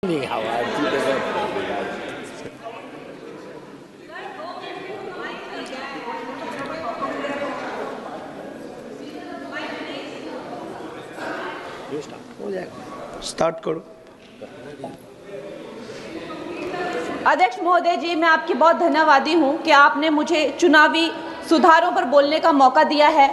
你好啊，记得吗？हो जाएगा, स्टार्ट करो। अध्यक्ष महोदय जी, मैं आपकी बहुत धन्यवादी हूं कि आपने मुझे चुनावी सुधारों पर बोलने का मौका दिया है,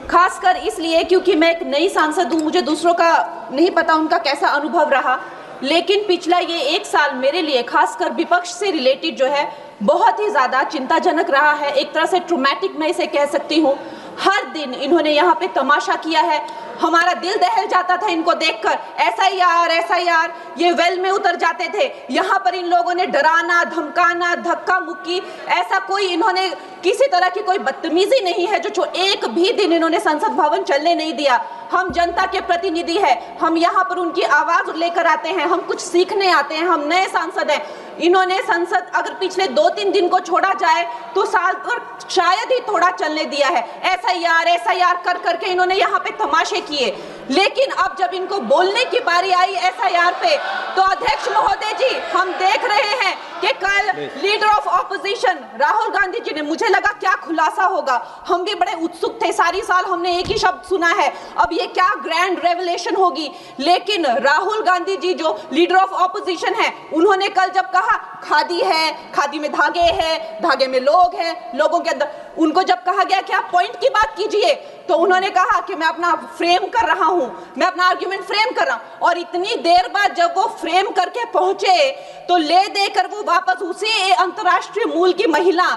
खासकर इसलिए क्योंकि मैं एक नई सांसद हूं, मुझे दूसरों का नहीं पता उनका कैसा अनुभव रहा, लेकिन पिछला ये एक साल मेरे लिए खासकर विपक्ष से रिलेटेड जो है बहुत ही ज़्यादा चिंताजनक रहा है। एक तरह से ट्रोमैटिक मैं इसे कह सकती हूँ। हर दिन इन्होंने यहाँ पे तमाशा किया है, हमारा दिल दहल जाता था इनको देखकर। एसआईआर ये वेल में उतर जाते थे। यहाँ पर इन लोगों ने डराना, धमकाना, धक्का मुक्की, ऐसा कोई इन्होंने किसी तरह की कोई बदतमीजी नहीं है जो एक भी दिन इन्होंने संसद भवन चलने नहीं दिया। हम जनता के प्रतिनिधि हैं, हम यहाँ पर उनकी आवाज लेकर आते हैं, हम कुछ सीखने आते हैं, हम नए सांसद हैं। इन्होंने संसद अगर पिछले 2-3 दिन को छोड़ा जाए तो साल भर शायद ही थोड़ा चलने दिया है। एसआईआर कर करके इन्होंने यहाँ पे तमाशे किए, लेकिन अब जब इनको बोलने की बारी आई एसआईआर पे, तो अध्यक्ष महोदय जी हम देख रहे हैं कि कल leader of opposition Rahul Gandhi ji ने, मुझे लगा क्या खुलासा होगा, हम भी बड़े उत्सुक थे, सारी साल हमने एक ही शब्द सुना है, अब ये क्या ग्रैंड रेवलेशन होगी। लेकिन राहुल गांधी जी जो लीडर ऑफ ऑपोजिशन है, उन्होंने कल जब कहा खादी है, खादी में धागे हैं, धागे में लोग हैं, लोगों के अंदर, उनको जब कहा गया कि आप पॉइंट की बात कीजिए, तो उन्होंने कहा कि मैं अपना फ्रेम कर रहा हूं, मैं अपना आर्ग्यूमेंट फ्रेम कर रहा हूं। और इतनी देर बाद जब वो फ्रेम करके पहुंचे तो ले देकर वो वापस उसी अंतर्राष्ट्रीय मूल की महिला,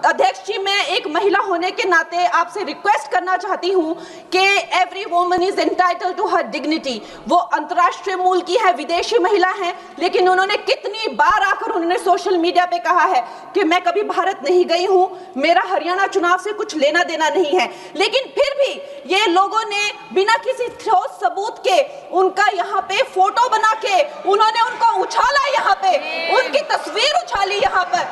अध्यक्ष जी मैं एक महिला होने के नाते आपसे रिक्वेस्ट करना चाहती हूं कि every woman is entitled to her dignity. वो अंतर्राष्ट्रीय मूल की है, विदेशी महिला है, लेकिन उन्होंने कितनी बार आकर उन्होंने सोशल मीडिया पे कहा है कि मैं कभी भारत नहीं गई हूं, मेरा हरियाणा चुनाव से कुछ लेना देना नहीं है। लेकिन फिर भी ये लोगों ने बिना किसी ठोस सबूत के उनका यहाँ पे फोटो बना के उन्होंने उनको उछाला, यहाँ पे उनकी तस्वीर उछाली यहाँ पर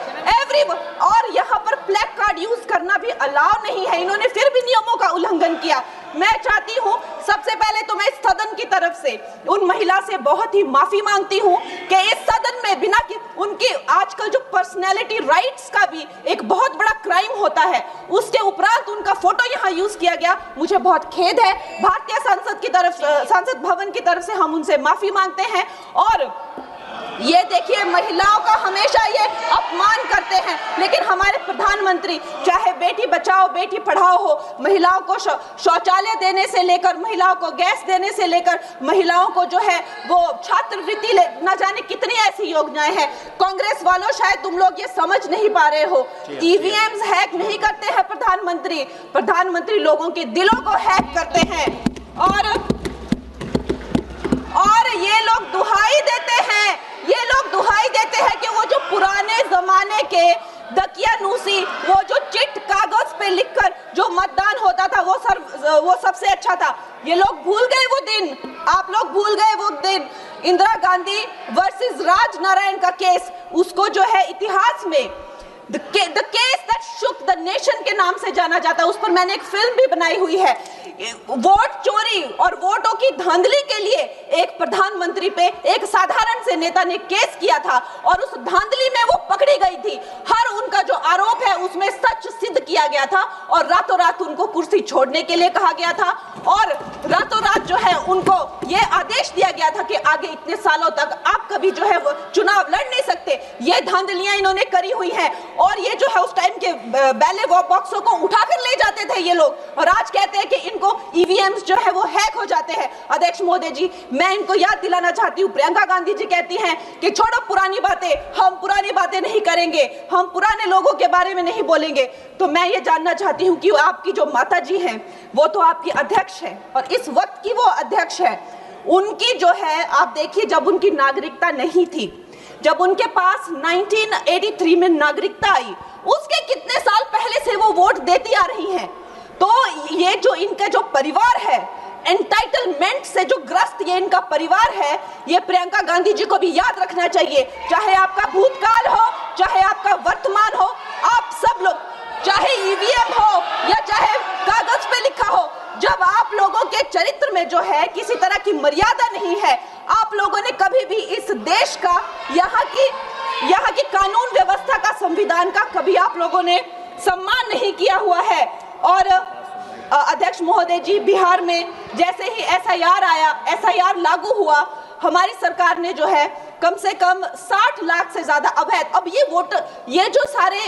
और यहाँ पर फ्लैग कार्ड यूज करना भी अलाउ नहीं है। इन्होंने फिर भी नियमों का उल्लंघन किया। मैं चाहती हूँ सबसे पहले तो मैं इस सदन की तरफ से उन महिला से बहुत ही माफी मांगती हूँ कि इस सदन में बिना कि उनकी आजकल जो पर्सनैलिटी राइट्स का भी एक बहुत बड़ा क्राइम होता है, उसके उपरांत उनका फोटो यहाँ यूज किया गया, मुझे बहुत खेद है। भारतीय संसद की तरफ, संसद भवन की तरफ से हम उनसे माफी मांगते हैं। और ये देखिए महिलाओं का हमेशा ये अपमान करते हैं, लेकिन हमारे प्रधानमंत्री चाहे बेटी बचाओ बेटी पढ़ाओ हो, महिलाओं को शौचालय देने से लेकर, महिलाओं को गैस देने से लेकर, महिलाओं को जो है वो छात्रवृत्ति न जाने कितनी ऐसी योजनाएं हैं। कांग्रेस वालों शायद तुम लोग ये समझ नहीं पा रहे हो, ईवीएम्स हैक नहीं करते हैं प्रधानमंत्री लोगों के दिलों को हैक करते हैं। और ये लोग दुहाई देते हैं कि वो जो पुराने जमाने के दकियानूसी, वो जो चिट कागज पे लिखकर जो मतदान होता था वो सबसे अच्छा था। ये लोग भूल गए वो दिन, आप लोग भूल गए वो दिन। इंदिरा गांधी वर्सेस राज नारायण का केस, उसको जो है इतिहास में The case that shook the nation के नाम से जाना जाता है। उस पर मैंने एक फिल्म भी बनाई हुई है। वोट चोरी और वोटों की धांधली के लिए एक प्रधानमंत्री पे एक साधारण से नेता ने केस किया था और उस धांधली में वो पकड़ी गई थी। हर उनका जो आरोप है उसमें सच सिद्ध किया गया था और रातों रात उनको कुर्सी छोड़ने के लिए कहा गया था और रातों रात जो है उनको ये आदेश दिया गया था कि आगे इतने सालों तक आप कभी जो है वो चुनाव लड़ नहीं सकते। ये धांधलियां इन्होंने करी हुई हैं और ये जो है उस टाइम के बैलेट बॉक्सों को उठाकर ले जाते थे ये लोग, और आज कहते हैं कि इनको ईवीएम्स जो है वो हैक हो जाते हैं। अध्यक्ष महोदय जी मैं इनको याद दिलाना चाहती हूँ, प्रियंका गांधी जी कहती हैं कि छोड़ो पुरानी बातें, हम पुरानी बातें नहीं करेंगे, हम पुराने लोगों के बारे में नहीं बोलेंगे। तो मैं ये जानना चाहती हूँ कि आपकी जो माता जी हैं वो तो आपकी अध्यक्ष है और इस वक्त की वो अध्यक्ष है, उनकी जो है आप देखिए जब उनकी नागरिकता नहीं थी, जब उनके पास 1983 में नागरिकता आई, उसके कितने साल पहले से वो वोट देती आ रही हैं। तो ये जो इनका जो परिवार है, एंटाइटलमेंट से जो ग्रस्त ये इनका परिवार है, ये प्रियंका गांधी जी को भी याद रखना चाहिए। चाहे आपका भूतकाल हो, चाहे आपका वर्तमान हो, आप सब लोग, चाहे ईवीएम हो या चाहे कागज पे लिखा हो, जब आप लोगों के चरित्र में जो है किसी तरह की मर्यादा नहीं है, आप लोगों ने कभी भी इस देश का, यहाँ की कानून व्यवस्था का, संविधान का कभी आप लोगों ने सम्मान नहीं किया हुआ है। और अध्यक्ष महोदय जी, बिहार में जैसे ही एसआईआर आया, एसआईआर लागू हुआ, हमारी सरकार ने जो है कम से कम 60 लाख से ज्यादा अवैध, अब ये जो सारे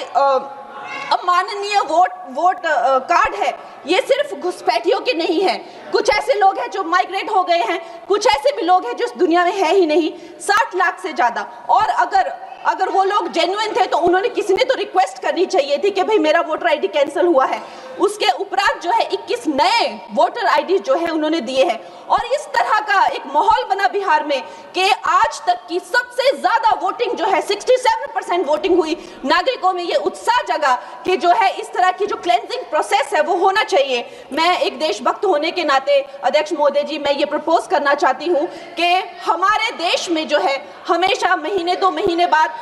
अमाननीय वोट कार्ड है, ये सिर्फ घुसपैठियों के नहीं है। कुछ ऐसे लोग हैं जो माइग्रेट हो गए हैं, कुछ ऐसे भी लोग हैं जो इस दुनिया में है ही नहीं। 60 लाख से ज्यादा। और अगर वो लोग जेन्युइन थे तो उन्होंने, किसी ने तो रिक्वेस्ट करनी चाहिए थी कि भाई मेरा वोटर आईडी कैंसिल हुआ है। उसके उपरांत जो है 21 नए वोटर आईडी जो है उन्होंने दिए हैं। और इस तरह का एक माहौल बना बिहार में कि आज तक की सबसे ज्यादा वोटिंग जो है, 67% वोटिंग हुई। नागरिकों में ये उत्साह जगा कि जो है इस तरह की जो क्लेंजिंग प्रोसेस है वो होना चाहिए। मैं एक देशभक्त होने के नाते अध्यक्ष महोदय जी, मैं ये प्रपोज करना चाहती हूँ कि हमारे देश में जो है हमेशा महीने 2 महीने बाद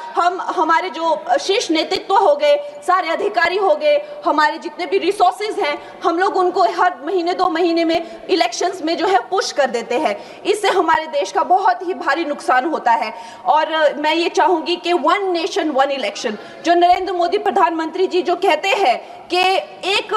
हमारे जो शीर्ष नेतृत्व हो गए, सारे अधिकारी हो गए, हमारे जितने भी रिसोर्सेज हैं, हम लोग उनको हर महीने 2 महीने में इलेक्शंस में जो है पुश कर देते हैं। इससे हमारे देश का बहुत ही भारी नुकसान होता है। और मैं ये चाहूंगी कि 1 नेशन 1 इलेक्शन, जो नरेंद्र मोदी प्रधानमंत्री जी जो कहते हैं कि एक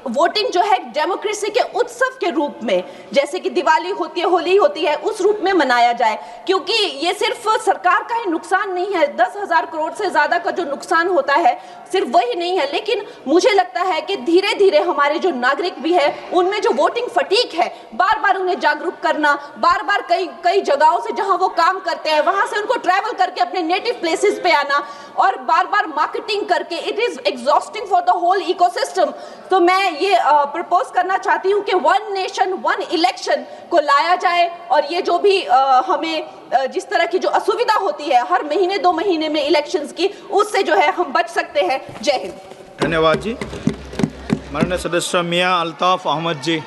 वोटिंग जो है डेमोक्रेसी के उत्सव के रूप में, जैसे कि दिवाली होती है, होली होती है, उस रूप में मनाया जाए। क्योंकि ये सिर्फ सरकार का ही नुकसान नहीं है, 10,000 करोड़ से ज्यादा का जो नुकसान होता है सिर्फ वही नहीं है, लेकिन मुझे लगता है कि धीरे धीरे हमारे जो नागरिक भी है उनमें जो वोटिंग फटीक है, बार बार उन्हें जागरूक करना, बार बार कई जगहों से जहां वो काम करते हैं वहां से उनको ट्रैवल करके अपने नेटिव प्लेसेस पे आना और बार बार मार्केटिंग करके, it is exhausting for the whole ecosystem. तो मैं ये प्रपोज करना चाहती हूँ कि 1 नेशन 1 इलेक्शन को लाया जाए। और ये जो भी हमें जिस तरह की जो असुविधा होती है हर महीने 2 महीने में इलेक्शंस की, उससे जो है हम बच सकते हैं। जय हिंद। धन्यवाद जी। माननीय सदस्य मियां अल्ताफ अहमद जी।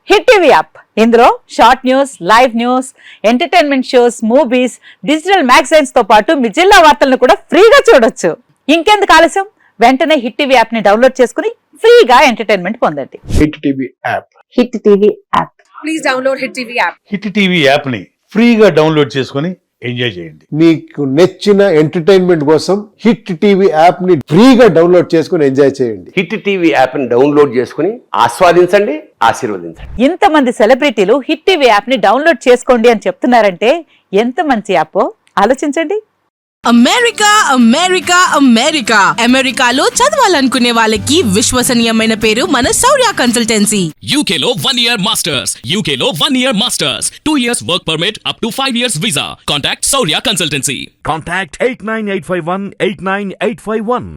హిట్ టీవీ యాప్, ఇందులో short news, live news, entertainment shows, movies, digital magazines తో పాటు మీ జిల్లా వార్తలను కూడా ఫ్రీగా చూడొచ్చు. ఇంకెందుకు ఆలస్యం, వెంటనే హిట్ టీవీ యాప్ ని డౌన్లోడ్ చేసుకుని ఫ్రీగా ఎంటర్టైన్మెంట్ పొందండి. Hit TV app. Hit TV app. Please download hit TV app. Hit TV app ని ఫ్రీగా డౌన్లోడ్ చేసుకుని ఎంజాయ్ చేయండి. మీకు నచ్చిన ఎంటర్టైన్మెంట్ కోసం హిట్ టీవీ యాప్ ని ఫ్రీగా డౌన్లోడ్ చేసుకుని ఎంజాయ్ చేయండి. హిట్ టీవీ యాప్ ని డౌన్లోడ్ చేసుకుని ఆస్వాదించండి, ఆశీర్వదించండి. ఇంతమంది సెలబ్రిటీలు హిట్ టీవీ యాప్ ని డౌన్లోడ్ చేసుకోండి అని చెప్తున్నారంటే ఎంత మంచి యాప్ ఆలోచించండి. అమెరికా అమెరికా అమెరికా అమెరికాలో చదవాలనుకునే వాళ్ళకి విశ్వసనీయమైన పేరు మన శౌర్య కన్సల్టెన్సీ. UK లో 1 year masters, UK లో 1 year masters, 2 years work permit up to 5 years visa. Contact Saurya Consultancy. Contact 89851 89851.